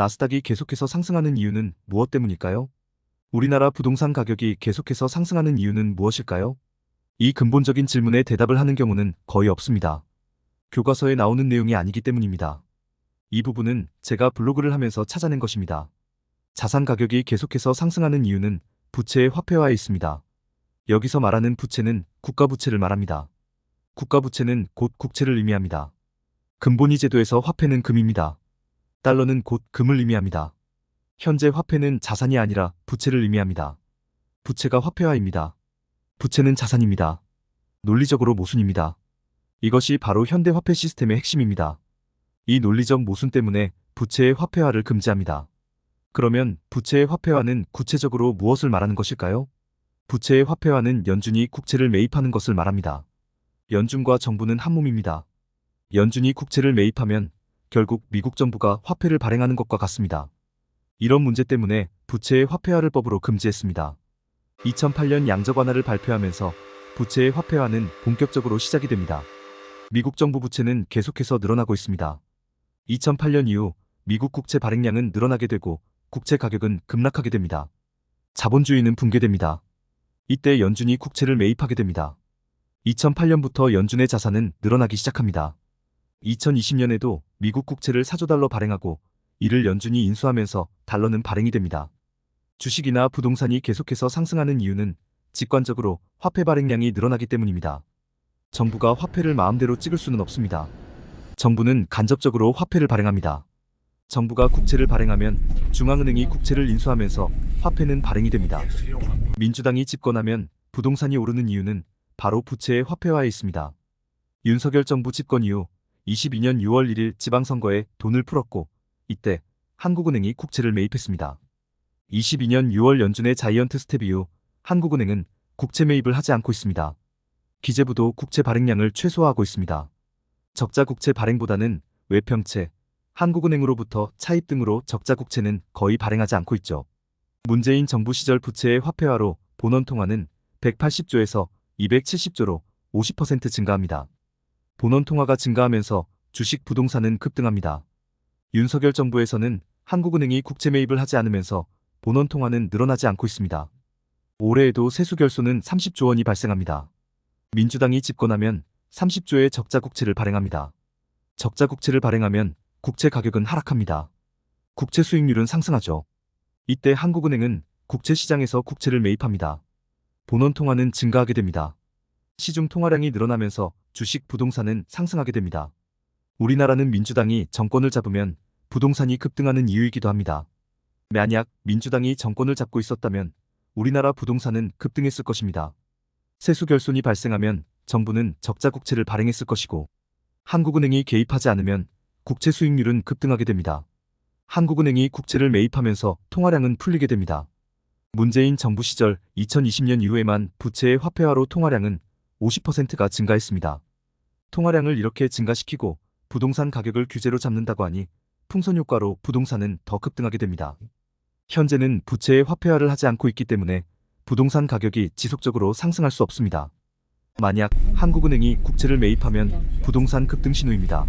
나스닥이 계속해서 상승하는 이유는 무엇 때문일까요? 우리나라 부동산 가격이 계속해서 상승하는 이유는 무엇일까요? 이 근본적인 질문에 대답을 하는 경우는 거의 없습니다. 교과서에 나오는 내용이 아니기 때문입니다. 이 부분은 제가 블로그를 하면서 찾아낸 것입니다. 자산 가격이 계속해서 상승하는 이유는 부채의 화폐화에 있습니다. 여기서 말하는 부채는 국가부채를 말합니다. 국가부채는 곧 국채를 의미합니다. 금본위 제도에서 화폐는 금입니다. 달러는 곧 금을 의미합니다. 현재 화폐는 자산이 아니라 부채를 의미합니다. 부채가 화폐화입니다. 부채는 자산입니다. 논리적으로 모순입니다. 이것이 바로 현대 화폐 시스템의 핵심입니다. 이 논리적 모순 때문에 부채의 화폐화를 금지합니다. 그러면 부채의 화폐화는 구체적으로 무엇을 말하는 것일까요? 부채의 화폐화는 연준이 국채를 매입하는 것을 말합니다. 연준과 정부는 한 몸입니다. 연준이 국채를 매입하면 결국 미국 정부가 화폐를 발행하는 것과 같습니다. 이런 문제 때문에 부채의 화폐화를 법으로 금지했습니다. 2008년 양적 완화를 발표하면서 부채의 화폐화는 본격적으로 시작이 됩니다. 미국 정부 부채는 계속해서 늘어나고 있습니다. 2008년 이후 미국 국채 발행량은 늘어나게 되고 국채 가격은 급락하게 됩니다. 자본주의는 붕괴됩니다. 이때 연준이 국채를 매입하게 됩니다. 2008년부터 연준의 자산은 늘어나기 시작합니다. 2020년에도 미국 국채를 4조 달러 발행하고 이를 연준이 인수하면서 달러는 발행이 됩니다. 주식이나 부동산이 계속해서 상승하는 이유는 직관적으로 화폐 발행량이 늘어나기 때문입니다. 정부가 화폐를 마음대로 찍을 수는 없습니다. 정부는 간접적으로 화폐를 발행합니다. 정부가 국채를 발행하면 중앙은행이 국채를 인수하면서 화폐는 발행이 됩니다. 민주당이 집권하면 부동산이 오르는 이유는 바로 부채의 화폐화에 있습니다. 윤석열 정부 집권 이후 22년 6월 1일 지방선거에 돈을 풀었고 이때 한국은행이 국채를 매입했습니다. 22년 6월 연준의 자이언트 스텝 이후 한국은행은 국채 매입을 하지 않고 있습니다. 기재부도 국채 발행량을 최소화하고 있습니다. 적자 국채 발행보다는 외평채, 한국은행으로부터 차입 등으로 적자 국채는 거의 발행하지 않고 있죠. 문재인 정부 시절 부채의 화폐화로 본원 통화는 180조에서 270조로 50% 증가합니다. 본원 통화가 증가하면서 주식 부동산은 급등합니다. 윤석열 정부에서는 한국은행이 국채 매입을 하지 않으면서 본원 통화는 늘어나지 않고 있습니다. 올해에도 세수 결손은 30조 원이 발생합니다. 민주당이 집권하면 30조의 적자 국채를 발행합니다. 적자 국채를 발행하면 국채 가격은 하락합니다. 국채 수익률은 상승하죠. 이때 한국은행은 국채 시장에서 국채를 매입합니다. 본원 통화는 증가하게 됩니다. 시중 통화량이 늘어나면서 주식 부동산은 상승하게 됩니다. 우리나라는 민주당이 정권을 잡으면 부동산이 급등하는 이유이기도 합니다. 만약 민주당이 정권을 잡고 있었다면 우리나라 부동산은 급등했을 것입니다. 세수 결손이 발생하면 정부는 적자 국채를 발행했을 것이고 한국은행이 개입하지 않으면 국채 수익률은 급등하게 됩니다. 한국은행이 국채를 매입하면서 통화량은 풀리게 됩니다. 문재인 정부 시절 2020년 이후에만 부채의 화폐화로 통화량은 50%가 증가했습니다. 통화량을 이렇게 증가시키고 부동산 가격을 규제로 잡는다고 하니 풍선 효과로 부동산은 더 급등하게 됩니다. 현재는 부채의 화폐화를 하지 않고 있기 때문에 부동산 가격이 지속적으로 상승할 수 없습니다. 만약 한국은행이 국채를 매입하면 부동산 급등 신호입니다.